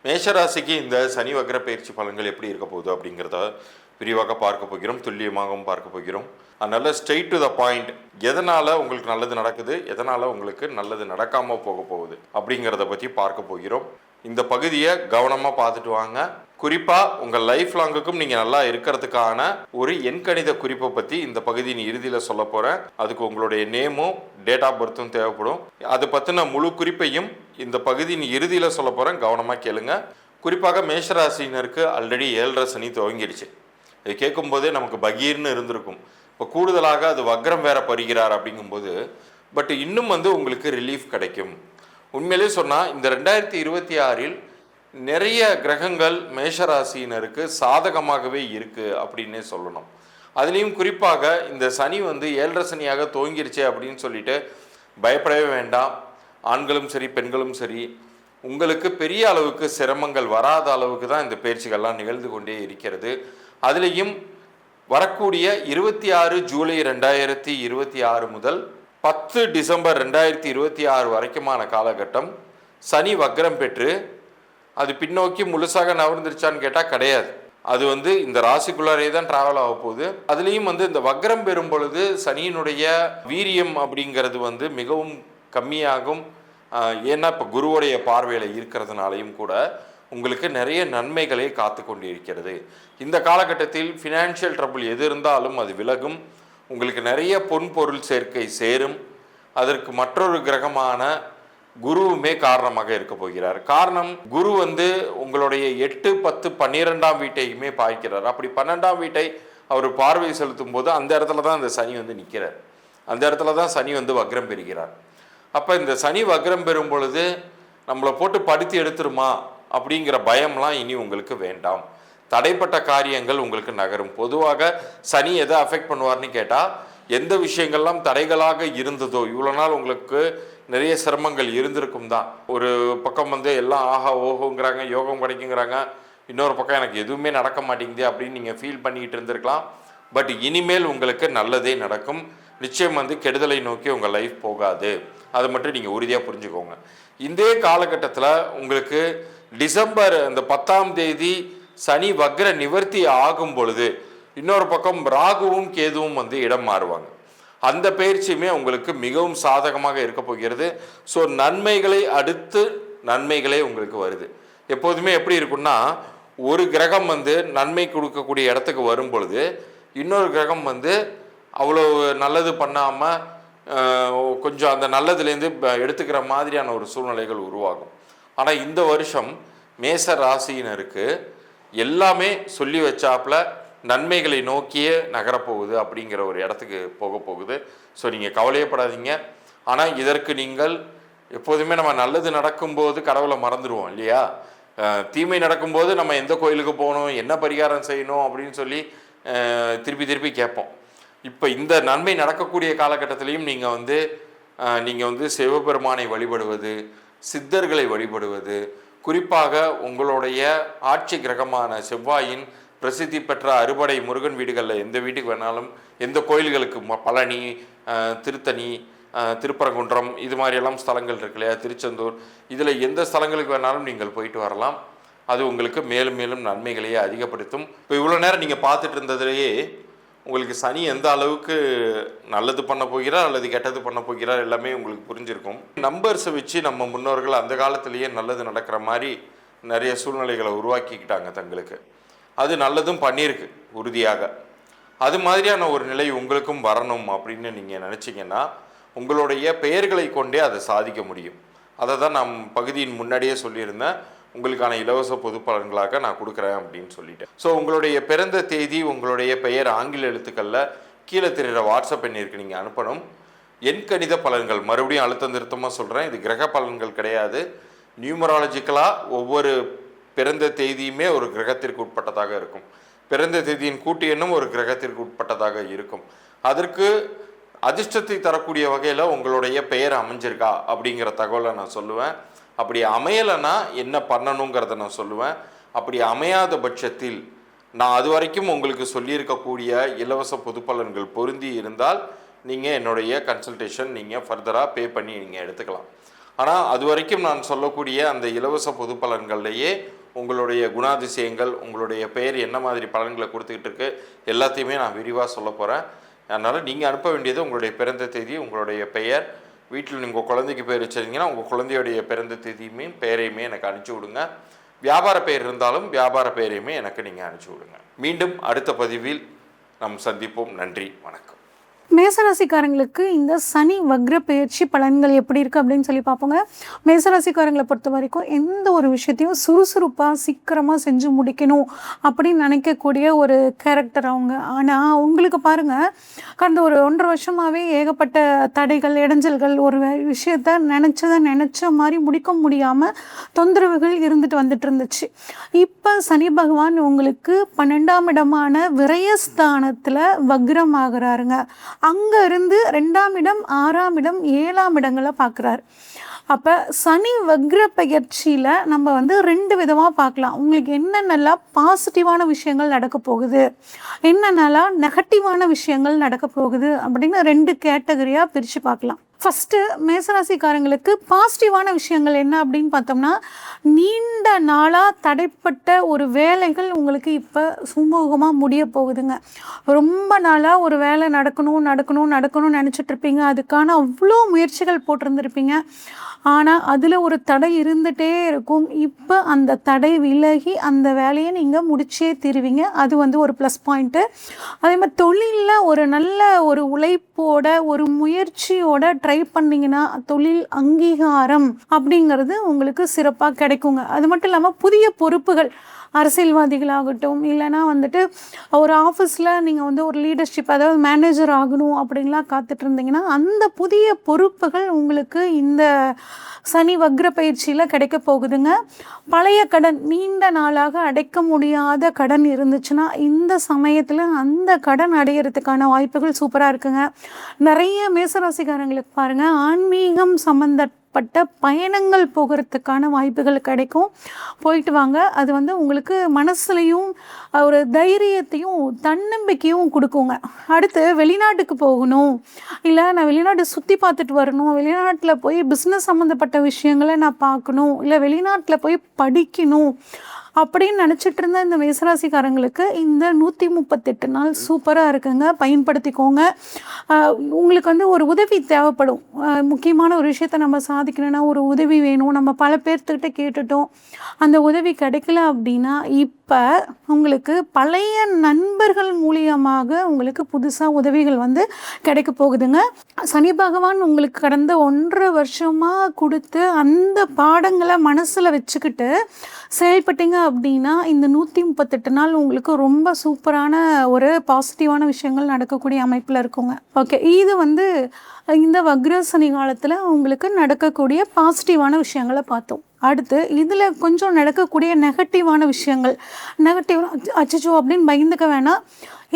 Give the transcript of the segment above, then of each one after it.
மேஷராசிக்கு இந்த சனி வக்ர பயிற்சி பலன்கள் எப்படி இருக்க போகுது அப்படிங்கிறத விரிவாக பார்க்க போகிறோம், துல்லியமாகவும் பார்க்க போகிறோம். அதனால ஸ்ட்ரெயிட் டு த பாயிண்ட், எதனால் உங்களுக்கு நல்லது நடக்குது, எதனால் உங்களுக்கு நல்லது நடக்காமல் போக போகுது அப்படிங்கிறத பற்றி பார்க்க போகிறோம். இந்த பகுதியை கவனமாக பார்த்துட்டு வாங்க. குறிப்பாக உங்கள் லைஃப் லாங்குக்கும் நீங்கள் நல்லா இருக்கிறதுக்கான ஒரு எண்கணித குறிப்பை பற்றி இந்த பகுதியின் இறுதியில் சொல்ல போகிறேன். அதுக்கு உங்களுடைய நேமும் டேட் ஆஃப் பர்த்தும் தேவைப்படும். அதை பற்றின முழு குறிப்பையும் இந்த பகுதியின் இறுதியில் சொல்ல போகிறேன், கவனமாக கேளுங்க. குறிப்பாக மேஷராசினருக்கு ஆல்ரெடி 7.5 சனி துவங்கிடுச்சு. இது கேட்கும்போதே நமக்கு பகீர்னு இருந்திருக்கும். இப்போ கூடுதலாக அது வக்ரம் வேற பருகிறார் அப்படிங்கும்போது பட் இன்னும் உங்களுக்கு ரிலீஃப் கிடைக்கும். உண்மையிலே சொன்னால் இந்த 2026 நிறைய கிரகங்கள் மேஷராசினருக்கு சாதகமாகவே இருக்குது அப்படின்னே சொல்லணும். அதுலேயும் குறிப்பாக இந்த சனி 7.5 சனியாக துவங்கிருச்சே அப்படின்னு சொல்லிட்டு பயப்படவே வேண்டாம். ஆண்களும் சரி பெண்களும் சரி, உங்களுக்கு பெரிய அளவுக்கு சிரமங்கள் வராத அளவுக்கு தான் இந்த பயிற்சிகள்லாம் நிகழ்ந்து கொண்டே இருக்கிறது. அதுலேயும் வரக்கூடிய 26 ஜூலை 2026 முதல் 10 டிசம்பர் 2026 வரைக்குமான காலகட்டம் சனி வக்ரம் பெற்று அது பின்னோக்கி முழுசாக நகர்ந்துருச்சான்னு கேட்டால் கிடையாது. அது இந்த ராசிக்குள்ளாரே தான் டிராவல் ஆக போகுது. அதுலேயும் இந்த வக்ரம் பெறும் பொழுது சனியினுடைய வீரியம் அப்படிங்கிறது மிகவும் கம்மியாகும். ஏன்னா இப்போ குருவுடைய பார்வையில் இருக்கிறதுனாலையும் கூட உங்களுக்கு நிறைய நன்மைகளை காத்து கொண்டு இருக்கிறது. இந்த காலகட்டத்தில் ஃபினான்ஷியல் ட்ரபிள் எது இருந்தாலும் அது விலகும். உங்களுக்கு நிறைய பொன் பொருள் சேர்க்கை சேரும். அதற்கு மற்றொரு கிரகமான குருவுமே காரணமாக இருக்க போகிறார். காரணம், குரு உங்களுடைய 8, 10, 12ஆம் வீட்டையுமே பாய்க்கிறார். அப்படி 12ஆம் வீட்டை அவர் பார்வை செலுத்தும் போது அந்த இடத்துல தான் இந்த சனி நிற்கிறார். அந்த இடத்துல தான் சனி வக்ரம் பெறுகிறார். அப்போ இந்த சனி வக்ரம் பெறும் பொழுது நம்மளை போட்டு படுத்தி எடுத்துருமா அப்படிங்கிற பயம்லாம் இனி உங்களுக்கு வேண்டாம். தடைப்பட்ட காரியங்கள் உங்களுக்கு நகரும். பொதுவாக சனி எதை அஃபெக்ட் பண்ணுவார்னு கேட்டால், எந்த விஷயங்கள்லாம் தடைகளாக இருந்ததோ, இவ்வளோ நாள் உங்களுக்கு நிறைய சிரமங்கள் இருந்திருக்கும் தான். ஒரு பக்கம் எல்லாம் ஆஹா ஓஹோங்கிறாங்க, யோகம் கிடைக்குங்கிறாங்க, இன்னொரு பக்கம் எனக்கு எதுவுமே நடக்க மாட்டேங்குது அப்படின்னு நீங்கள் ஃபீல் பண்ணிக்கிட்டு இருந்திருக்கலாம். பட் இனிமேல் உங்களுக்கு நல்லதே நடக்கும். நிச்சயம் கெடுதலை நோக்கி உங்கள் லைஃப் போகாது. அதை மட்டும் நீங்கள் உறுதியாக புரிஞ்சுக்கோங்க. இந்த காலகட்டத்தில் உங்களுக்கு டிசம்பர் அந்த 10ஆம் தேதி சனி வக்ர நிவர்த்தி ஆகும் பொழுது இன்னொரு பக்கம் ராகுவும் கேதுவும் இடம் மாறுவாங்க. அந்த பயிற்சியுமே உங்களுக்கு மிகவும் சாதகமாக இருக்க போகிறது. ஸோ நன்மைகளை அடுத்து நன்மைகளே உங்களுக்கு வருது. எப்போதுமே எப்படி இருக்குன்னா, ஒரு கிரகம் நன்மை கொடுக்கக்கூடிய இடத்துக்கு வரும் பொழுது இன்னொரு கிரகம் அவ்வளோ நல்லது பண்ணாமல் கொஞ்சம் அந்த நல்லதுலேருந்து எடுத்துக்கிற மாதிரியான ஒரு சூழ்நிலைகள் உருவாகும். ஆனால் இந்த வருஷம் மேச ராசியினருக்கு எல்லாமே சொல்லி வச்சாப்புல நன்மைகளை நோக்கியே நகரப்போகுது அப்படிங்கிற ஒரு இடத்துக்கு போக போகுது. ஸோ நீங்கள் கவலையப்படாதீங்க. ஆனால் இதற்கு நீங்கள் எப்போதுமே நம்ம நல்லது நடக்கும்போது கடவுளை மறந்துடுவோம் இல்லையா? தீமை நடக்கும்போது நம்ம எந்த கோயிலுக்கு போகணும், என்ன பரிகாரம் செய்யணும் அப்படின்னு சொல்லி திருப்பி திருப்பி கேட்போம். இப்போ இந்த நன்மை நடக்கக்கூடிய காலகட்டத்திலையும் நீங்கள் சிவபெருமானை வழிபடுவது, சித்தர்களை வழிபடுவது, குறிப்பாக உங்களுடைய ஆட்சி கிரகமான செவ்வாயின் பிரசித்தி பெற்ற அறுபடை முருகன் வீடுகளில் எந்த வீட்டுக்கு வேணாலும், எந்த கோயில்களுக்கு பழனி, திருத்தணி, திருப்பரங்குன்றம் இது மாதிரியெல்லாம் ஸ்தலங்கள் இருக்கு இல்லையா, திருச்செந்தூர், இதில் எந்த ஸ்தலங்களுக்கு வேணாலும் நீங்கள் போயிட்டு வரலாம். அது உங்களுக்கு மேலும் மேலும் நன்மைகளையே அதிகப்படுத்தும். இப்போ இவ்வளோ நேரம் நீங்கள் பார்த்துட்டு இருந்ததுலேயே உங்களுக்கு சனி எந்த அளவுக்கு நல்லது பண்ண போகிறார் அல்லது கெட்டது பண்ண போகிறார் எல்லாமே உங்களுக்கு புரிஞ்சிருக்கும். நம்பர்ஸை வச்சு நம்ம முன்னோர்கள் அந்த காலத்திலேயே நல்லது நடக்கிற மாதிரி நிறைய சூழ்நிலைகளை உருவாக்கிக்கிட்டாங்க தங்களுக்கு. அது நல்லதும் பண்ணியிருக்கு உறுதியாக. அது மாதிரியான ஒரு நிலை உங்களுக்கும் வரணும் அப்படின்னு நீங்கள் நினச்சிங்கன்னா உங்களுடைய பெயர்களை கொண்டே அதை சாதிக்க முடியும். அதை தான் நான் பகுதியின் முன்னாடியே சொல்லியிருந்தேன். உங்களுக்கான இலவச பொது பலன்களாக நான் கொடுக்குறேன் அப்படின்னு சொல்லிட்டேன். ஸோ உங்களுடைய பிறந்த தேதி, உங்களுடைய பெயர் ஆங்கில எழுத்துக்களில் கீழே தெரிகிற வாட்ஸ்அப் எண்ணிற்கு நீங்கள் அனுப்பணும். எண்கணித பலன்கள், மறுபடியும் அழுத்தம் திருத்தமாக சொல்கிறேன், இது கிரக பலன்கள் கிடையாது. நியூமராலஜிக்கலாக ஒவ்வொரு பிறந்த தேதியுமே ஒரு கிரகத்திற்கு உட்பட்டதாக இருக்கும். பிறந்த தேதியின் கூட்டு எண்ணும் ஒரு கிரகத்திற்கு உட்பட்டதாக இருக்கும். அதற்கு அதிர்ஷ்டத்தை தரக்கூடிய வகையில் உங்களுடைய பெயர் அமைஞ்சிருக்கா அப்படிங்கிற தகவலை நான் சொல்லுவேன். அப்படி அமையலைன்னா என்ன பண்ணணுங்கிறத நான் சொல்லுவேன். அப்படி அமையாத பட்சத்தில் நான் அது வரைக்கும் உங்களுக்கு சொல்லியிருக்கக்கூடிய இலவச பொது பலன்கள் பொருந்தி இருந்தால் நீங்கள் என்னுடைய கன்சல்டேஷன் நீங்கள் ஃபர்தராக பே பண்ணி நீங்கள் எடுத்துக்கலாம். ஆனால் அது வரைக்கும் நான் சொல்லக்கூடிய அந்த இலவச பொது பலன்கள்லேயே உங்களுடைய குணாதிசயங்கள், உங்களுடைய பெயர் என்ன மாதிரி பலன்களை கொடுத்துக்கிட்டு இருக்கு எல்லாத்தையுமே நான் விரிவாக சொல்ல போகிறேன். அதனால் நீங்கள் அனுப்ப வேண்டியது உங்களுடைய பிறந்த தேதி, உங்களுடைய பெயர், வீட்டில் நீங்கள் குழந்தைக்கு பேர் வச்சுருந்தீங்கன்னா உங்கள் குழந்தையுடைய பிறந்த தேதியுமே பெயரையுமே எனக்கு அனுப்பிச்சி விடுங்க. வியாபார பெயர் இருந்தாலும் வியாபார பெயரையுமே எனக்கு நீங்கள் அனுப்பிச்சி விடுங்க. மீண்டும் அடுத்த பதிவில் நாம் சந்திப்போம். நன்றி, வணக்கம். மேசராசிக்காரங்களுக்கு இந்த சனி வக்ர பயிற்சி பலன்கள் எப்படி இருக்குது அப்படின்னு சொல்லி பார்ப்போங்க. மேசராசிக்காரங்களை பொறுத்த வரைக்கும் எந்த ஒரு விஷயத்தையும் சுறுசுறுப்பாக சீக்கிரமாக செஞ்சு முடிக்கணும் அப்படின்னு நினைக்கக்கூடிய ஒரு கேரக்டர் அவங்க. ஆனால் உங்களுக்கு பாருங்கள், கடந்த ஒரு 1.5 வருஷமாகவே ஏகப்பட்ட தடைகள், இடைஞ்சல்கள், ஒரு விஷயத்த நினச்ச மாதிரி முடிக்க முடியாமல் தொந்தரவுகள் இருந்துட்டு வந்துட்டு இருந்துச்சு. இப்போ சனி பகவான் உங்களுக்கு 12ஆம் இடமான விரயஸ்தானத்தில் வக்ரம் ஆகிறாருங்க. அங்கே இருந்து 2ஆம் இடம், 6ஆம் இடம், 7ஆம் இடங்களை பார்க்குறாரு. அப்போ சனி வக்ர பயிற்சியில் நம்ம 2 விதமாக பார்க்கலாம். உங்களுக்கு என்னென்னலாம் பாசிட்டிவான விஷயங்கள் நடக்க போகுது, என்னென்னலாம் நெகட்டிவான விஷயங்கள் நடக்க போகுது அப்படின்னு 2 கேட்டகரியாக பிரித்து பார்க்கலாம். ஃபஸ்ட்டு மேசராசிக்காரங்களுக்கு பாசிட்டிவான விஷயங்கள் என்ன அப்படின்னு பார்த்தோம்னா, நீண்ட நாளாக தடைப்பட்ட ஒரு வேலைகள் உங்களுக்கு இப்போ சுமூகமாக முடிய போகுதுங்க. ரொம்ப நாளாக ஒரு வேலை நடக்கணும்னு நினச்சிட்ருப்பீங்க. அதுக்கான அவ்வளோ முயற்சிகள் போட்டிருந்துருப்பீங்க. ஆனால் அதில் ஒரு தடை இருந்துகிட்டே இருக்கும். இப்போ அந்த தடை விலகி அந்த வேலையை நீங்கள் முடிச்சே தீருவீங்க. அது ஒரு ப்ளஸ் பாயிண்ட்டு. அதே மாதிரி தொழிலில் ஒரு நல்ல ஒரு உழைப்போட, ஒரு முயற்சியோட ட்ரை பண்ணிங்கன்னா தொழில் அங்கீகாரம் அப்படிங்கிறது உங்களுக்கு சிறப்பாக கிடைக்குங்க. அது மட்டும் இல்லாமல் புதிய பொறுப்புகள், அரசியல்வாதிகளாகட்டும், இல்லைனா ஒரு ஆஃபீஸில் நீங்கள் ஒரு லீடர்ஷிப், அதாவது மேனேஜர் ஆகணும் அப்படின்லாம் காத்துட்டு இருந்தீங்கன்னா அந்த புதிய பொறுப்புகள் உங்களுக்கு இந்த சனி வக்ர பயிற்சியில் கிடைக்க போகுதுங்க. பழைய கடன், நீண்ட நாளாக அடைக்க முடியாத கடன் இருந்துச்சுன்னா இந்த சமயத்தில் அந்த கடன் அடையிறதுக்கான வாய்ப்புகள் சூப்பராக இருக்குங்க. நிறைய மேசராசிக்காரங்களுக்கு பாருங்கள், ஆன்மீகம் சம்பந்தப்பட்ட பயணங்கள் போகிறதுக்கான வாய்ப்புகள் கிடைக்கும். போயிட்டு வாங்க. அது உங்களுக்கு மனசுலையும் ஒரு தைரியத்தையும் தன்னம்பிக்கையும் கொடுக்குங்க. அடுத்து வெளிநாட்டுக்கு போகணும், இல்லை நான் வெளிநாட்டு சுற்றி பார்த்துட்டு வரணும், வெளிநாட்டில் போய் பிஸ்னஸ் சம்மந்தப்பட்ட விஷயங்களை நான் பார்க்கணும், இல்லை வெளிநாட்டில் போய் படிக்கணும் அப்படின்னு நினச்சிட்டு இருந்த இந்த மேசராசிக்காரங்களுக்கு இந்த 138 நாள் சூப்பராக இருக்குங்க. பயன்படுத்திக்கோங்க. உங்களுக்கு ஒரு உதவி தேவைப்படும். முக்கியமான ஒரு விஷயத்தை நம்ம சாதிக்கணும்னா ஒரு உதவி வேணும். நம்ம பல பேர்த்துக்கிட்ட கேட்டுட்டோம், அந்த உதவி கிடைக்கல அப்படின்னா இப்போ உங்களுக்கு பழைய நண்பர்கள் மூலியமாக உங்களுக்கு புதுசாக உதவிகள் கிடைக்க போகுதுங்க. சனி பகவான் உங்களுக்கு கடந்த 1.5 வருஷமாக கொடுத்து அந்த பாடங்களை மனசில் வச்சுக்கிட்டு செயல்பட்டீங்க அப்படின்னா இந்த 138 நாள் உங்களுக்கு ரொம்ப சூப்பரான ஒரு பாசிட்டிவான விஷயங்கள் நடக்கக்கூடிய அமைப்பில் இருக்குங்க. ஓகே, இது இந்த வக்ர சனி காலத்தில் உங்களுக்கு நடக்கக்கூடிய பாசிட்டிவான விஷயங்களை பார்த்தோம். அடுத்து இதில் கொஞ்சம் நடக்கக்கூடிய நெகட்டிவான விஷயங்கள். அச்சச்சோ அப்படின்னு பயந்துக்க வேணாம்.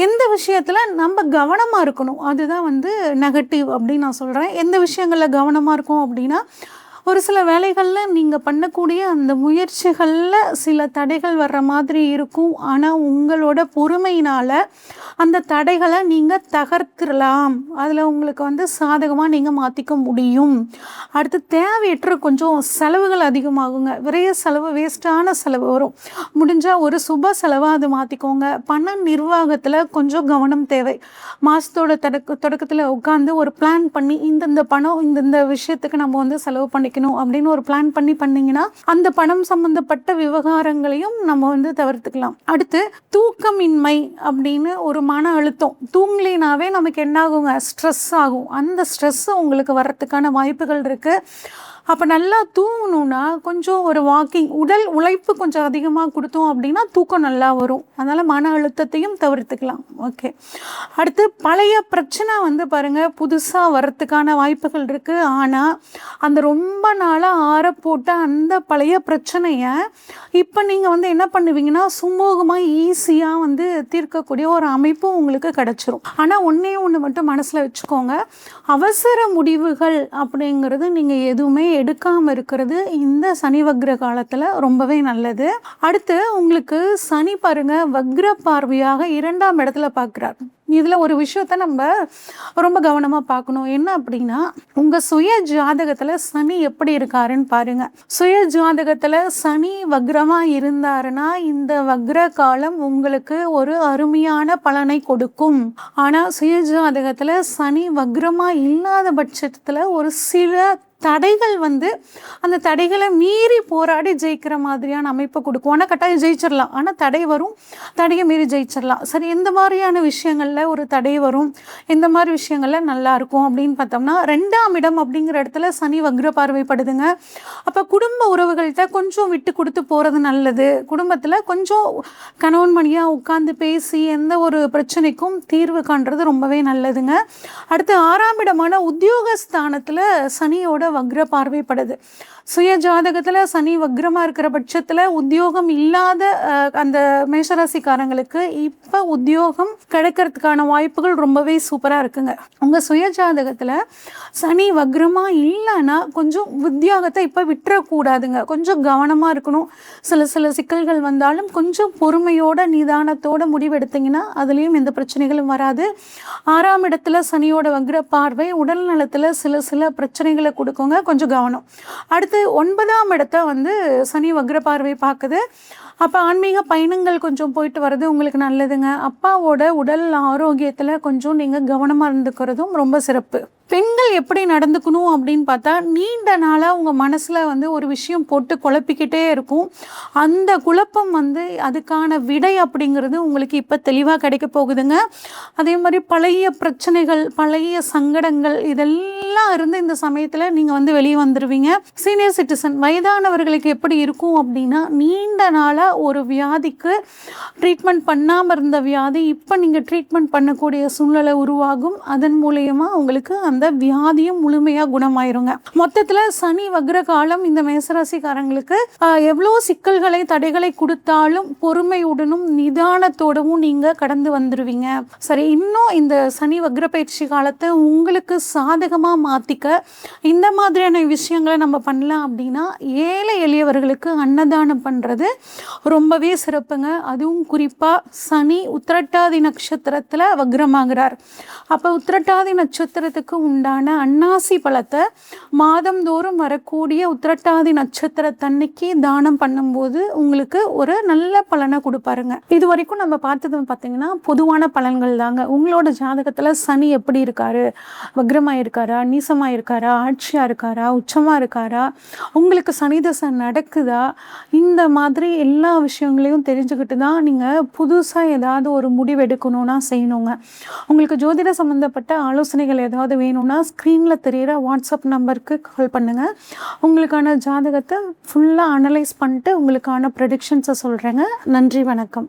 எந்த விஷயத்தில் நம்ம கவனமாக இருக்கணும் அதுதான் நெகட்டிவ் அப்படின்னு நான் சொல்கிறேன். எந்த விஷயங்களில் கவனமாக இருக்கும் அப்படின்னா, ஒரு சில வேலைகளில் நீங்கள் பண்ணக்கூடிய அந்த முயற்சிகளில் சில தடைகள் வர்ற மாதிரி இருக்கும். ஆனால் உங்களோட பொறுமையினால் அந்த தடைகளை நீங்கள் தகர்த்துடலாம். அதில் உங்களுக்கு சாதகமாக நீங்கள் மாற்றிக்க முடியும். அடுத்து தேவையற்ற கொஞ்சம் செலவுகள் அதிகமாகுங்க. விரைய செலவு, வேஸ்ட்டான செலவு வரும். முடிஞ்சால் ஒரு சுப செலவாக அது மாற்றிக்கோங்க. பண நிர்வாகத்தில் கொஞ்சம் கவனம் தேவை. மாதத்தோட தொடக்கத்தில் உட்காந்து ஒரு பிளான் பண்ணி இந்தந்த பணம் இந்தந்த விஷயத்துக்கு நம்ம செலவு பண்ணிக்கணும் அப்படின்னு ஒரு பிளான் பண்ணிங்கன்னா அந்த பணம் சம்பந்தப்பட்ட விவகாரங்களையும் நம்ம தவிர்த்துக்கலாம். அடுத்து தூக்கமின்மை அப்படின்னு ஒரு மன அழுத்தம், தூங்கலினாவே நமக்கு என்ன ஆகுங்க, ஸ்ட்ரெஸ் ஆகும். அந்த ஸ்ட்ரெஸ் உங்களுக்கு வர்றதுக்கான வாய்ப்புகள் இருக்கு. அப்போ நல்லா தூங்கணுன்னா கொஞ்சம் ஒரு வாக்கிங், உடல் உழைப்பு கொஞ்சம் அதிகமாக கொடுத்தோம் அப்படின்னா தூக்கம் நல்லா வரும். அதனால் மன அழுத்தத்தையும் தவிர்த்துக்கலாம். ஓகே, அடுத்து பழைய பிரச்சனை பாருங்கள் புதுசாக வர்றதுக்கான வாய்ப்புகள் இருக்குது. ஆனால் அந்த ரொம்ப நாளாக ஆறப்போட்ட அந்த பழைய பிரச்சனையை இப்போ நீங்கள் என்ன பண்ணுவீங்கன்னா சுமூகமாக ஈஸியாக தீர்க்கக்கூடிய ஒரு அமைப்பும் உங்களுக்கு கிடச்சிரும். ஆனால் ஒன்று மட்டும் மனசில் வச்சுக்கோங்க, அவசர முடிவுகள் அப்படிங்கிறது நீங்கள் எதுவுமே எடுக்காமல் இருக்கிறது இந்த சனி வக்ர காலத்தில் ரொம்பவே நல்லது. அடுத்து உங்களுக்கு சனி பாருங்க வக்ர பார்வையாக 2ஆம் இடத்துல பார்க்குறார். இதில் ஒரு விஷயத்த நம்ம ரொம்ப கவனமாக பார்க்கணும். என்ன அப்படின்னா, உங்கள் சுய ஜாதகத்தில் சனி எப்படி இருக்காருன்னு பாருங்கள். சுய ஜாதகத்தில் சனி வக்ரமாக இருந்தாருன்னா இந்த வக்ர காலம் உங்களுக்கு ஒரு அருமையான பலனை கொடுக்கும். ஆனால் சுய ஜாதகத்தில் சனி வக்ரமாக இல்லாத பட்சத்தில் ஒரு சில தடைகள் அந்த தடைகளை மீறி போராடி ஜெயிக்கிற மாதிரியான அமைப்பை கொடுக்கும். ஆனால் கட்டாயம் ஜெயிச்சிடலாம், ஆனால் தடை வரும், தடையை மீறி ஜெயிச்சிடலாம். சரி, எந்த மாதிரியான விஷயங்களில் ஒரு தடை வரும், எந்த மாதிரி விஷயங்களில் நல்லா இருக்கும் அப்படின்னு பார்த்தோம்னா, 2ஆம் இடம் அப்படிங்கிற இடத்துல சனி வக்ர பார்வைப்படுதுங்க. அப்போ குடும்ப உறவுகள்கிட்ட கொஞ்சம் விட்டு கொடுத்து போகிறது நல்லது. குடும்பத்தில் கொஞ்சம் கணவன் மணியாக உட்காந்து பேசி எந்த ஒரு பிரச்சனைக்கும் தீர்வு காண்றது ரொம்பவே நல்லதுங்க. அடுத்து 6ஆம் இடமான உத்தியோகஸ்தானத்தில் சனியோட வக்ர பார்வைப்படுது. சுய ஜாதகத்தில் சனி வக்ரமாக இருக்கிற பட்சத்தில் உத்தியோகம் இல்லாத அந்த மேஷராசிக்காரங்களுக்கு இப்போ உத்தியோகம் கிடைக்கிறதுக்கான வாய்ப்புகள் ரொம்பவே சூப்பராக இருக்குங்க. உங்கள் சுய ஜாதகத்தில் சனி வக்ரமாக இல்லைன்னா கொஞ்சம் உத்தியோகத்தை இப்போ விட்டுறக்கூடாதுங்க. கொஞ்சம் கவனமாக இருக்கணும். சில சிக்கல்கள் வந்தாலும் கொஞ்சம் பொறுமையோட நிதானத்தோட முடிவெடுத்தீங்கன்னா அதுலேயும் எந்த பிரச்சனைகளும் வராது. 6ஆம் இடத்துல சனியோட வக்ர பார்வை உடல் நலத்தில் சில பிரச்சனைகளை கொடுக்குங்க, கொஞ்சம் கவனம். அடுத்து 9ஆம் இடத்தை சனி வக்ர பார்வை பார்க்குது. அப்போ ஆன்மீக பயணங்கள் கொஞ்சம் போயிட்டு வர்றது உங்களுக்கு நல்லதுங்க. அப்பாவோட உடல் ஆரோக்கியத்தில் கொஞ்சம் நீங்கள் கவனமாக இருந்துக்கிறதும் ரொம்ப சிறப்பு. பெண்கள் எப்படி நடந்துக்கணும் அப்படின்னு பார்த்தா, நீண்ட நாளாக உங்கள் மனசில் ஒரு விஷயம் போட்டு குழப்பிக்கிட்டே இருக்கும். அந்த குழப்பம் அதுக்கான விடை அப்படிங்கிறது உங்களுக்கு இப்போ தெளிவாக கிடைக்க போகுதுங்க. அதே மாதிரி பழைய பிரச்சனைகள், பழைய சங்கடங்கள் இதெல்லாம் இருந்து இந்த சமயத்தில் நீங்கள் வெளியே வந்துடுவீங்க. சீனியர் சிட்டிசன் வயதானவர்களுக்கு எப்படி இருக்கும் அப்படின்னா, நீண்ட நாளாக ஒரு வியாதிக்கு ட்ரீட்மெண்ட் பண்ணாமல் இருந்த வியாதி இப்போ நீங்கள் ட்ரீட்மெண்ட் பண்ணக்கூடிய சூழ்நிலை உருவாகும். அதன் மூலயமா உங்களுக்கு அந்த வியாதியும் முழுமையாக குணமாயிருங்க. மொத்தத்தில் சனி வக்ர காலம் இந்த மேசராசிக்காரங்களுக்கு எவ்வளோ சிக்கல்களை தடைகளை கொடுத்தாலும் பொறுமையுடனும் நிதானத்தோடவும் நீங்கள் கடந்து வந்துடுவீங்க. சரி, இன்னும் இந்த சனி வக்ர பயிற்சி காலத்தை உங்களுக்கு சாதகமாக மாற்றிக்க இந்த மாதிரியான விஷயங்களை நம்ம பண்ணலாம் அப்படின்னா, ஏழை எளியவர்களுக்கு அன்னதானம் பண்ணுறது ரொம்பவே சிறப்புங்க. அதுவும் குறிப்பாக சனி உத்திரட்டாதி நட்சத்திரத்தில் வக்ரமாகிறார். அப்போ உத்திரட்டாதி நட்சத்திரத்துக்கு உண்டான அன்னாசி பழத்தை மாதந்தோறும் வரக்கூடிய உத்திரட்டாதி நட்சத்திரத்தன்னைக்கு தானம் பண்ணும்போது உங்களுக்கு ஒரு நல்ல பலனை கொடுப்பாருங்க. இது வரைக்கும் நம்ம பார்த்தது பார்த்தீங்கன்னா பொதுவான பலன்கள் தாங்க. உங்களோட ஜாதகத்தில் சனி எப்படி இருக்காரு, வக்ரமாக இருக்காரா, நீசமாக இருக்காரா, ஆட்சியாக இருக்காரா, உச்சமாக இருக்காரா, உங்களுக்கு சனி தசை நடக்குதா, இந்த மாதிரி எல்லா விஷயங்களையும் தெரிஞ்சுக்கிட்டு தான் நீங்கள் புதுசாக ஏதாவது ஒரு முடிவு எடுக்கணும்னா செய்யணுங்க. உங்களுக்கு ஜோதிட சம்மந்தப்பட்ட ஆலோசனைகள் ஏதாவது வேணும்னா ஸ்க்ரீனில் தெரிகிற வாட்ஸ்அப் நம்பருக்கு கால் பண்ணுங்கள். உங்களுக்கான ஜாதகத்தை ஃபுல்லாக அனலைஸ் பண்ணிட்டு உங்களுக்கான ப்ரெடிக்ஷன்ஸை சொல்கிறேங்க. நன்றி, வணக்கம்.